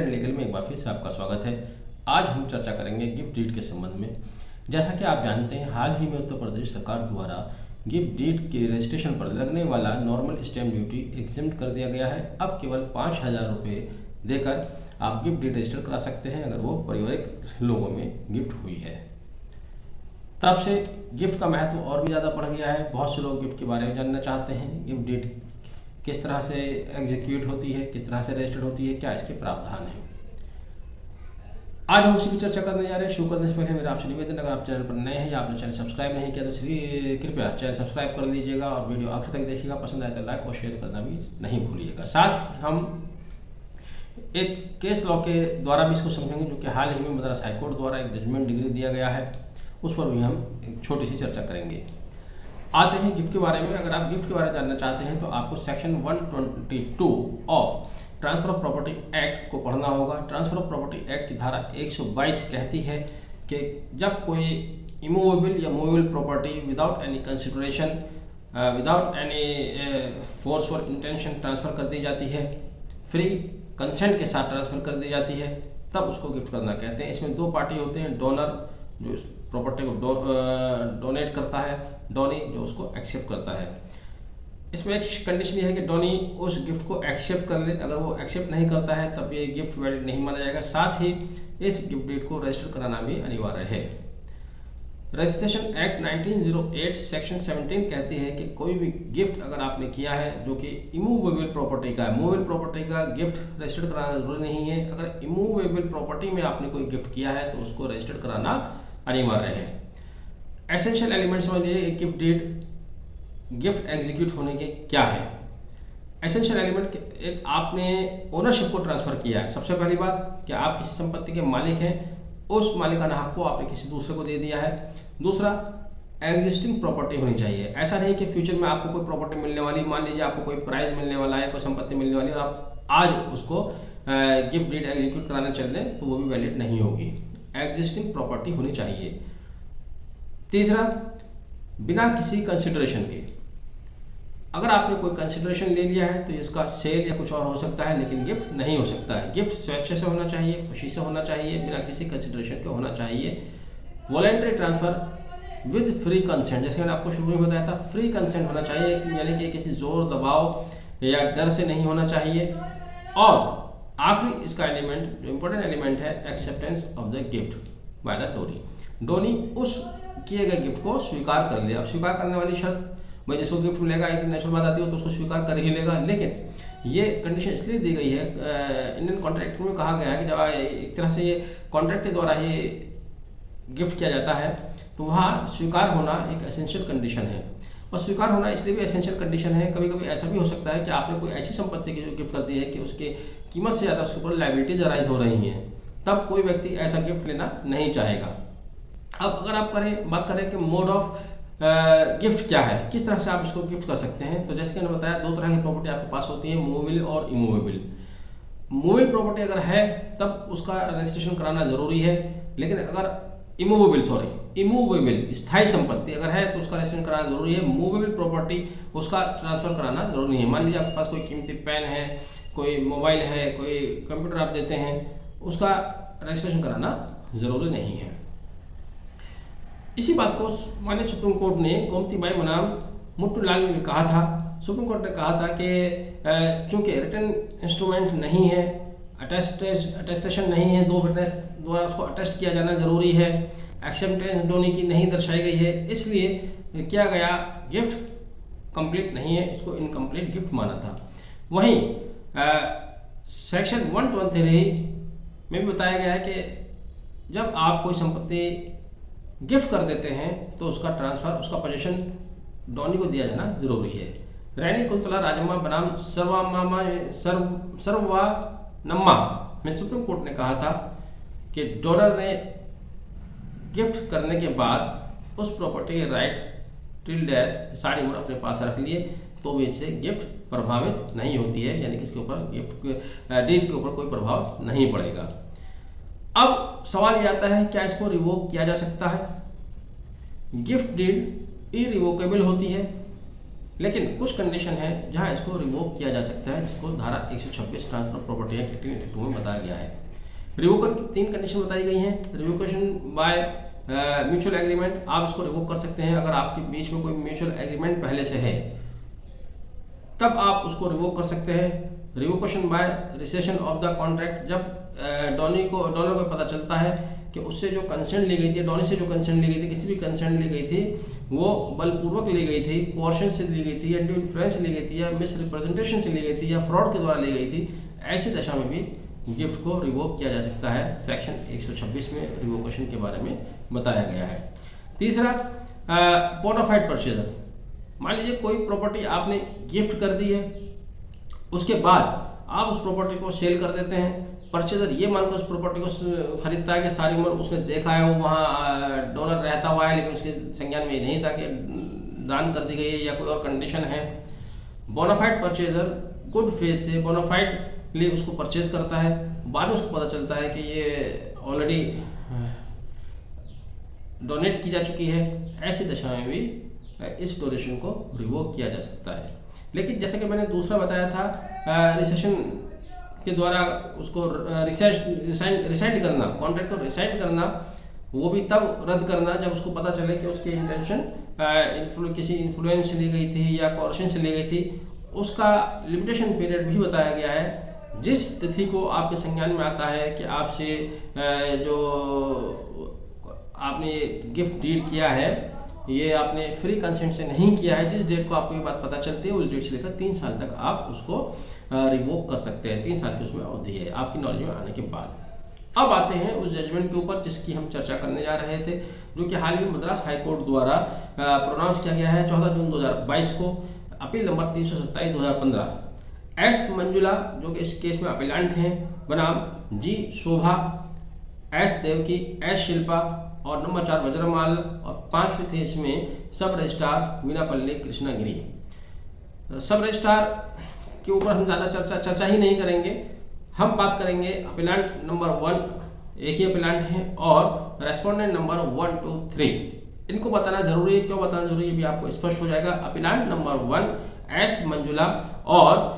And legal में एक बार फिर से आपका स्वागत है। आज हम चर्चा करेंगे गिफ्ट डीड के संबंध में। जैसा कि आप जानते हैं, हाल ही में उत्तर प्रदेश सरकार द्वारा गिफ्ट डीड के रजिस्ट्रेशन पर लगने वाला नॉर्मल स्टैम्प ड्यूटी एग्जेम्प्ट कर दिया गया है। अब केवल 5,000 रुपये देकर आप गिफ्ट डीड रजिस्टर करा सकते हैं अगर वो पारिवारिक लोगों में गिफ्ट हुई है। तब से गिफ्ट का महत्व और भी ज़्यादा बढ़ गया है। बहुत से लोग गिफ्ट के बारे में जानना चाहते हैं। गिफ्ट डीड किस तरह से एग्जीक्यूट होती है, किस तरह से रजिस्टर्ड होती है, क्या इसके प्रावधान हैं। आज हम उसी की चर्चा करने जा रहे हैं। शुरू करने से पहले मेरा आपसे निवेदन, अगर आप चैनल पर नए हैं या आपने चैनल सब्सक्राइब नहीं किया तो कृपया चैनल सब्सक्राइब कर लीजिएगा और वीडियो आखिर तक देखिएगा। पसंद आए तो लाइक और शेयर करना भी नहीं भूलिएगा। साथ हम एक केस लॉ के द्वारा भी इसको समझेंगे, जो कि हाल ही में मद्रास हाईकोर्ट द्वारा एक जजमेंट डिग्री दिया गया है, उस पर भी हम एक छोटी सी चर्चा करेंगे। आते हैं गिफ्ट के बारे में। अगर आप गिफ्ट के बारे में जानना चाहते हैं तो आपको section 122 of transfer of property act को पढ़ना होगा। ट्रांसफर ऑफ प्रॉपर्टी एक्ट की धारा 122 कहती है कि जब कोई इमूवेबल या movable property without any consideration, without any force और इंटेंशन ट्रांसफर कर दी जाती है, फ्री कंसेंट के साथ ट्रांसफर कर दी जाती है, तब उसको गिफ्ट करना कहते हैं। इसमें दो पार्टी होते हैं, डोनर जो इस प्रॉपर्टी को डोनेट करता है, डोनी जो उसको एक्सेप्ट करता है। इसमें एक कंडीशन ये है कि डोनी उस गिफ्ट को एक्सेप्ट कर ले। अगर वो एक्सेप्ट नहीं करता है तब ये गिफ्ट वैलिड नहीं माना जाएगा। साथ ही इस गिफ्ट डीड को रजिस्टर कराना भी अनिवार्य है। रजिस्ट्रेशन एक्ट 1908 सेक्शन 17 कहती है कि कोई भी गिफ्ट अगर आपने किया है जो कि इमूवेबल प्रॉपर्टी का है, मूवेबल प्रॉपर्टी का गिफ्ट रजिस्टर कराना जरूरी नहीं है। अगर इमूवेबल प्रॉपर्टी में आपने कोई गिफ्ट किया है तो उसको रजिस्टर कराना अनिवार्य है। एसेंशियल एलिमेंट्स में ये गिफ्ट डीड गिफ्ट एग्जीक्यूट होने के क्या है। एसेंशियल एलिमेंट एक, आपने ओनरशिप को ट्रांसफर किया है। सबसे पहली बात कि आप किसी संपत्ति के मालिक हैं, उस मालिकाना हक को आपने किसी दूसरे को दे दिया है। दूसरा, एग्जिस्टिंग प्रॉपर्टी होनी चाहिए। ऐसा नहीं कि फ्यूचर में आपको कोई प्रॉपर्टी मिलने वाली, मान लीजिए आपको कोई प्राइज मिलने वाला है, कोई संपत्ति मिलने वाली है और आप आज उसको गिफ्ट डीड एग्जीक्यूट कराने चल रहे हैं तो वो भी वैलिड नहीं होगी। एग्जिस्टिंग प्रॉपर्टी होनी चाहिए। तीसरा, बिना किसी कंसिडरेशन के, अगर आपने कोई कंसिडरेशन ले लिया है तो इसका सेल या कुछ और हो सकता है, लेकिन गिफ्ट नहीं हो सकता है। गिफ्ट स्वेच्छा से होना चाहिए, खुशी से होना चाहिए, बिना किसी कंसिडरेशन के होना चाहिए। Voluntary transfer with free consent, जैसे मैंने आपको शुरू में बताया था, फ्री कंसेंट होना चाहिए, यानी कि किसी जोर दबाव या डर से नहीं होना चाहिए। और आखिरी इसका एलिमेंट जो इंपॉर्टेंट एलिमेंट है, acceptance of the gift by the donee. Donee उस किए गए गिफ्ट को स्वीकार कर लिया। स्वीकार करने वाली शर्त, भाई जिसको गिफ्ट मिलेगा, एक नेचुरल बात आती है तो उसको स्वीकार कर ही लेगा। लेकिन ये कंडीशन इसलिए दी गई है, इंडियन कॉन्ट्रैक्ट में कहा गया है कि जब एक तरह से ये कॉन्ट्रैक्ट के द्वारा ही गिफ्ट किया जाता है तो वहाँ स्वीकार होना एक एसेंशियल कंडीशन है। और स्वीकार होना इसलिए भी एसेंशियल कंडीशन है, कभी कभी ऐसा भी हो सकता है कि आपने कोई ऐसी संपत्ति की जो गिफ्ट कर दी है कि उसकी कीमत से ज़्यादा उसके ऊपर लायबिलिटीज अराइज हो रही हैं, तब कोई व्यक्ति ऐसा गिफ्ट लेना नहीं चाहेगा। अब अगर आप बात करें कि मोड ऑफ गिफ्ट क्या है, किस तरह से आप इसको गिफ्ट कर सकते हैं, तो जैसे कि मैंने बताया, दो तरह की प्रॉपर्टी आपके पास होती है, मूवेबल और इमूवेबल। मूवेबल प्रॉपर्टी अगर है तब उसका रजिस्ट्रेशन कराना जरूरी है, लेकिन अगर इमूवेबल स्थायी संपत्ति अगर है तो उसका रजिस्ट्रेशन कराना जरूरी है। मूवेबल प्रॉपर्टी उसका ट्रांसफर कराना जरूरी नहीं है। मान लीजिए आपके पास कोई कीमती पेन है, कोई मोबाइल है, कोई कंप्यूटर आप देते हैं, उसका रजिस्ट्रेशन कराना जरूरी नहीं है। इसी बात को माननीय सुप्रीम कोर्ट ने गोमती बाई बनाम मुट्टूलाल में भी कहा था। सुप्रीम कोर्ट ने कहा था कि चूंकि रिटन इंस्ट्रूमेंट नहीं है, अटेस्टेशन नहीं है, दो विटनेस द्वारा उसको अटेस्ट किया जाना जरूरी है, एक्सेप्टेंस डोनी की नहीं दर्शाई गई है, इसलिए किया गया गिफ्ट कंप्लीट नहीं है, इसको इनकम्प्लीट गिफ्ट माना था। वहीं सेक्शन 123 में भी बताया गया है कि जब आप कोई संपत्ति गिफ्ट कर देते हैं तो उसका ट्रांसफर, उसका पोजीशन डोनी को दिया जाना जरूरी है। रानी कुंतला राजम्मा बनाम सर्वानम्मा में सुप्रीम कोर्ट ने कहा था कि डोनर ने गिफ्ट करने के बाद उस प्रॉपर्टी के राइट टिल डेथ सारी उम्र अपने पास रख लिए तो भी इससे गिफ्ट प्रभावित नहीं होती है, यानी कि इसके ऊपर गिफ्ट डीड के ऊपर कोई प्रभाव नहीं पड़ेगा। अब सवाल ये आता है, क्या इसको रिवोक किया जा सकता है? गिफ्ट डीड इरिवोकेबल होती है, लेकिन कुछ कंडीशन है जहां इसको रिवोक किया जा सकता है, जिसको धारा 126 ट्रांसफर प्रॉपर्टी एक्ट 1882 में बताया गया है। रिवोकर की 3 कंडीशन बताई गई हैं। रिवोकेशन बाय म्यूचुअल एग्रीमेंट, आप इसको रिवोक कर सकते हैं अगर आपके बीच में कोई म्यूचुअल एग्रीमेंट पहले से है, तब आप उसको रिवोक कर सकते हैं। Revocation by rescission of the contract, जब डॉनर को पता चलता है कि उससे जो कंसेंट ली गई थी, डॉनी से जो कंसेंट ली गई थी, किसी भी कंसेंट ली गई थी वो बलपूर्वक ली गई थी, कोर्शन से ली गई थी, या इन्फ्लुएंस से ली गई थी, या मिस रिप्रेजेंटेशन से ली गई थी, या फ्रॉड के द्वारा ली गई थी, ऐसी दशा में भी गिफ्ट को रिवोक किया जा सकता है। सेक्शन 126 में रिवोकेशन के बारे में बताया गया है। तीसरा, बोनाफाइड परचेजर। मान लीजिए कोई प्रॉपर्टी आपने गिफ्ट कर दी है, उसके बाद आप उस प्रॉपर्टी को सेल कर देते हैं। परचेजर ये मानकर उस प्रॉपर्टी को खरीदता है कि सारी उम्र उसने देखा है, वो वहाँ डॉलर रहता हुआ है, लेकिन उसके संज्ञान में ये नहीं था कि दान कर दी गई है या कोई और कंडीशन है। बोनाफाइड परचेजर गुड फेथ से बोनाफाइडली उसको परचेज करता है, बाद में उसको पता चलता है कि ये ऑलरेडी डोनेट की जा चुकी है, ऐसी दशा में भी इस डोनेशन को रिवोक किया जा सकता है। लेकिन जैसे कि मैंने दूसरा बताया था, रिसेशन के द्वारा उसको रिसाइंड करना, कॉन्ट्रैक्ट को रिसाइंड करना, वो भी तब रद्द करना जब उसको पता चले कि उसकी इंटेंशन किसी इन्फ्लुएंस से ली गई थी या कोर्शन से ली गई थी। उसका लिमिटेशन पीरियड भी बताया गया है। जिस तिथि को आपके संज्ञान में आता है कि आपसे जो आपने गिफ्ट डीड किया है, ये आपने फ्री कंसेंट से नहीं किया है, जिस डेट को आपको ये बात पता चलती है, उस डेट से लेकर 3 साल तक आप उसको रिवोक कर सकते हैं। 3 साल की उसमें अवधि है आपकी नॉलेज में आने के बाद। अब आते हैं उस जजमेंट के ऊपर जिसकी हम चर्चा करने जा रहे थे, जो कि हाल ही में मद्रास हाई कोर्ट द्वारा प्रोनाउंस किया गया है 14 जून 2022 को, अपील नंबर 327/2015। एस मंजुला जो कि इस केस में अपीलांट हैं, बनाम जी शोभा, एस देवकी, एस शिल्पा और नंबर 4 वज्रमाल, और 5वीं थे इसमें सब रजिस्ट्रार वीनापल्ली कृष्णागिरी। सब रजिस्ट्रार के ऊपर हम ज़्यादा चर्चा ही नहीं करेंगे। हम बात करेंगे अपीलांट नंबर 1, एक ही अपीलांट है, और रेस्पोंडेंट नंबर 1, 2, 3। इनको बताना जरूरी है। क्यों बताना जरूरी है भी आपको स्पष्ट हो जाएगा। अपीलांट नंबर 1 एस मंजुला और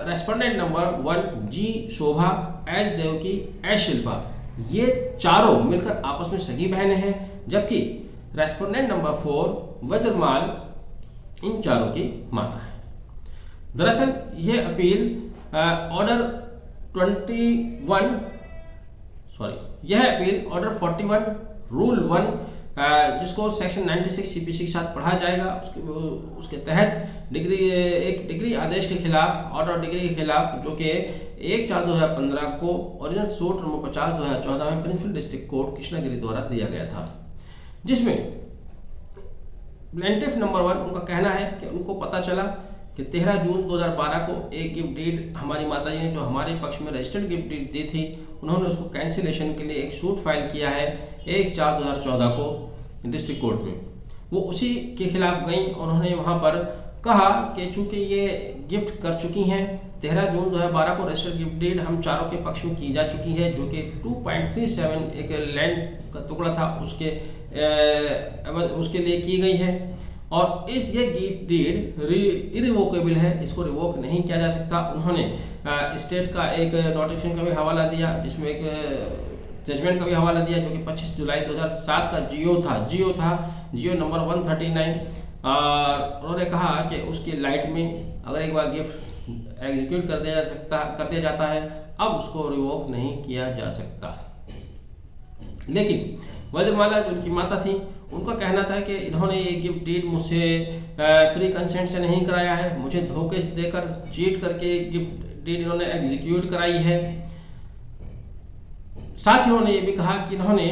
रेस्पोंडेंट नंबर 1 जी शोभा, एस देवकी, एस शिल्पा, ये चारों मिलकर आपस में सगी बहनें हैं, जबकि रेस्पोंडेंट नंबर 4 वज्रमाल इन चारों की माता है। दरअसल यह अपील यह अपील ऑर्डर 41 रूल 1 जिसको सेक्शन 96 CPC के साथ पढ़ा जाएगा, उसके तहत एक डिग्री आदेश के खिलाफ, ऑर्डर डिग्री के खिलाफ, जो कि 1/4/2015 को ओरिजिनल सूट नंबर 50/2014 में प्रिंसिपल डिस्ट्रिक्ट कोर्ट कृष्णागिरी द्वारा दिया गया था, जिसमें प्लेंटिफ नंबर 1 उनका कहना है कि उनको पता चला कि 13 जून 2012 को एक गिफ्ट डीड हमारी माताजी ने जो हमारे पक्ष में रजिस्टर्ड गिफ्ट डीड दी थी, उन्होंने उसको कैंसिलेशन के लिए एक सूट फाइल किया है 1/4/2014 को डिस्ट्रिक्ट कोर्ट में। वो उसी के खिलाफ गई और उन्होंने वहाँ पर कहा कि चूंकि ये गिफ्ट कर चुकी हैं, 13 जून 2012 को रजिस्टर्ड गिफ्ट डीड हम चारों के पक्ष में की जा चुकी है, जो कि 2.37 एक लैंड का टुकड़ा था उसके लिए की गई है, और ये गिफ्ट डीड इरिवोकेबल है, इसको रिवोक नहीं किया जा सकता। उन्होंने स्टेट का एक नोटिफिकेशन का भी हवाला दिया, जिसमें एक जजमेंट का भी हवाला दिया, जो कि 25 जुलाई 2007 का जियो नंबर 139। उन्होंने कहा कि उसकी लाइट में अगर एक बार गिफ्ट एग्जीक्यूट कर दिया जाता है, अब उसको रिवोक नहीं किया जा सकता। लेकिन वज्रमाला जो उनकी माता थी, उनका कहना था कि इन्होंने ये गिफ्ट डीड मुझसे फ्री कंसेंट से नहीं कराया है, मुझे धोखे से देकर चीट करके गिफ्ट डीड इन्होंने एग्जीक्यूट कराई है। साथ ही उन्होंने ये भी कहा कि इन्होंने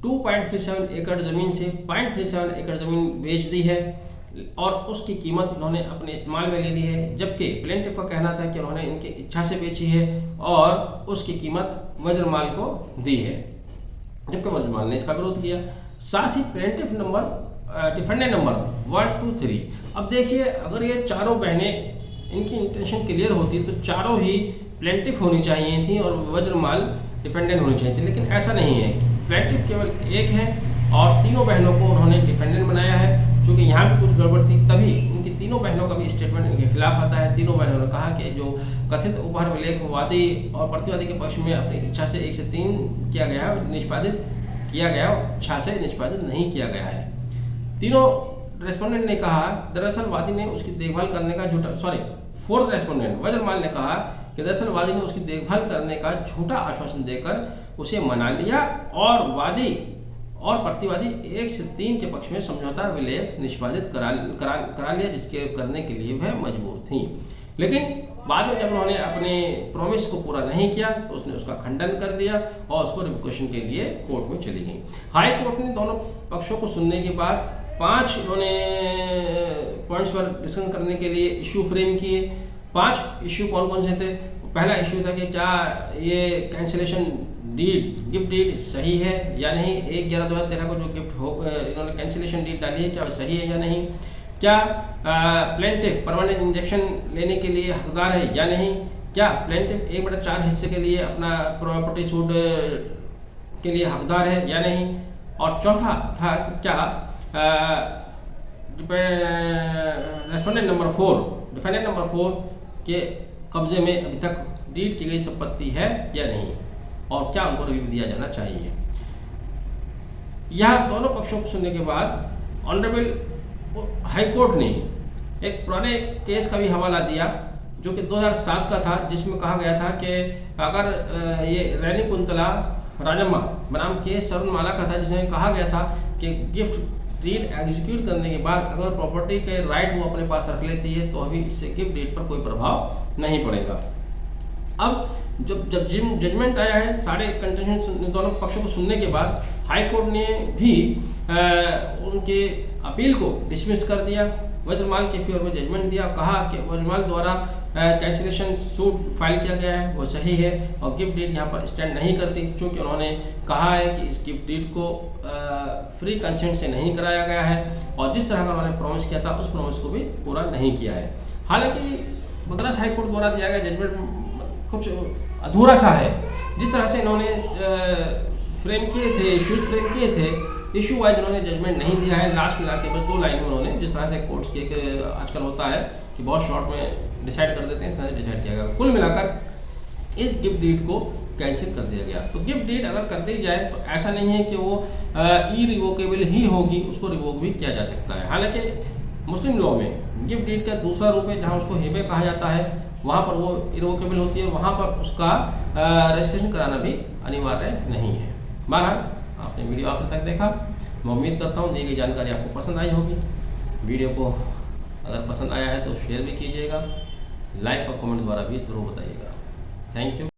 2.37 एकड़ जमीन से 0.37 एकड़ जमीन बेच दी है और उसकी कीमत उन्होंने अपने इस्तेमाल में ले ली है, जबकि प्लेंटिफ का कहना था कि उन्होंने इनकी इच्छा से बेची है और उसकी कीमत वज्रमाल को दी है, जबकि वज्रमाल ने इसका विरोध किया। साथ ही प्लेंटिफ डिफेंडेंट नंबर 1, 2, 3। अब देखिए, अगर ये चारों बहनें इनकी इंटेंशन क्लियर होती तो चारों ही प्लेंटिफ होनी चाहिए थी और वज्रमाल डिफेंडेंट होनी चाहिए थी, लेकिन ऐसा नहीं है। प्लेंटिफ केवल एक है और तीनों बहनों को उन्होंने डिफेंडेंट बनाया है। क्योंकि यहाँ भी कुछ गड़बड़ थी, तभी उनकी तीनों बहनों का भी स्टेटमेंट इनके खिलाफ आता है। तीनों बहनों ने कहा कि जो कथित उपहार विलेख वादी और प्रतिवादी के पक्ष में अपनी इच्छा से 1 से 3 किया गया निष्पादित किया गया, इच्छा से निष्पादित नहीं किया गया है। तीनों रेस्पोंडेंट ने कहा दरअसल वादी ने उसकी देखभाल करने का फोर्थ रेस्पोंडेंट वज्रमाल ने कहा कि दरअसल वादी ने उसकी देखभाल करने का झूठा आश्वासन देकर उसे मना लिया और वादी और प्रतिवादी 1 से 3 के पक्ष में समझौता विलेख निष्पादित करा लिया, जिसके करने के लिए वह मजबूर थी। लेकिन बाद में जब उन्होंने अपने प्रॉमिस को पूरा नहीं किया तो उसने उसका खंडन कर दिया और उसको रिवोकेशन के लिए कोर्ट में चली गई। हाई कोर्ट ने दोनों पक्षों को सुनने के बाद 5 इन्होंने पॉइंट्स पर डिस्कशन करने के लिए इशू फ्रेम किए। 5 इशू कौन कौन से थे? पहला इशू था कि क्या ये कैंसिलेशन डीड गिफ्ट डीड सही है या नहीं। 1/11/2013 को जो इन्होंने कैंसिलेशन डीड डाली है क्या वो सही है या नहीं। क्या प्लेंटिफ परमानेंट इंजेक्शन लेने के लिए हकदार है या नहीं। क्या प्लेंटिफ 1/4 हिस्से के लिए अपना प्रॉपर्टी सूट के लिए हकदार है या नहीं। और चौथा था क्या डिफेंडेंट नंबर 4 के कब्जे में अभी तक डीड की गई संपत्ति है या नहीं और क्या उनको रिलीफ दिया जाना चाहिए। यह दोनों पक्षों को सुनने के बाद ऑनरेबल हाई कोर्ट ने एक पुराने केस का भी हवाला दिया जो कि 2007 का था, जिसमें कहा गया था कि अगर ये रैनी कुंतला राजम्मा बनाम के सरुणमाला का था, जिसमें कहा गया था कि गिफ्ट डीड एग्जीक्यूट करने के बाद अगर प्रॉपर्टी के राइट वो अपने पास रख लेती है तो अभी इससे गिफ्ट डीड पर कोई प्रभाव नहीं पड़ेगा। अब जब जजमेंट आया है, सारे कंटेंशन दोनों पक्षों को सुनने के बाद हाई कोर्ट ने भी उनके अपील को डिसमिस कर दिया। वज्रमाल के फेवर में जजमेंट दिया, कहा कि वज्रमाल द्वारा कैंसिलेशन सूट फाइल किया गया है वो सही है और गिफ्ट डीड यहाँ पर स्टैंड नहीं करती, क्योंकि उन्होंने कहा है कि इस गिफ्ट डीड को फ्री कंसेंट से नहीं कराया गया है और जिस तरह का उन्होंने प्रॉमिस किया था उस प्रॉमिस को भी पूरा नहीं किया है। हालांकि मद्रास हाई कोर्ट द्वारा दिया गया जजमेंट कुछ अधूरा सा है। जिस तरह से इन्होंने फ्रेम किए थे, इश्यूज फ्रेम किए थे, इशू वाइज उन्होंने जजमेंट नहीं दिया है। लास्ट में लाके बस 2 लाइन में उन्होंने, जिस तरह से कोर्ट्स के आजकल होता है कि बहुत शॉर्ट में डिसाइड कर देते हैं, इस तरह से डिसाइड किया गया। कुल मिलाकर इस गिफ्ट डीड को कैंसिल कर दिया गया। तो गिफ्ट डीड अगर कर दी जाए तो ऐसा नहीं है कि वो इरिवोकेबल ही होगी, उसको रिवोक भी किया जा सकता है। हालांकि मुस्लिम लॉ में गिफ्ट डीड का दूसरा रूप है जहाँ उसको हिबे कहा जाता है, वहाँ पर वो इरिवोकेबल होती है, वहाँ पर उसका रजिस्ट्रेशन कराना भी अनिवार्य नहीं है। बहरहाल आपने वीडियो आखिर तक देखा, मैं उम्मीद करता हूँ दी गई जानकारी आपको पसंद आई होगी। वीडियो को अगर पसंद आया है तो शेयर भी कीजिएगा, लाइक और कमेंट द्वारा भी जरूर बताइएगा। Thank you.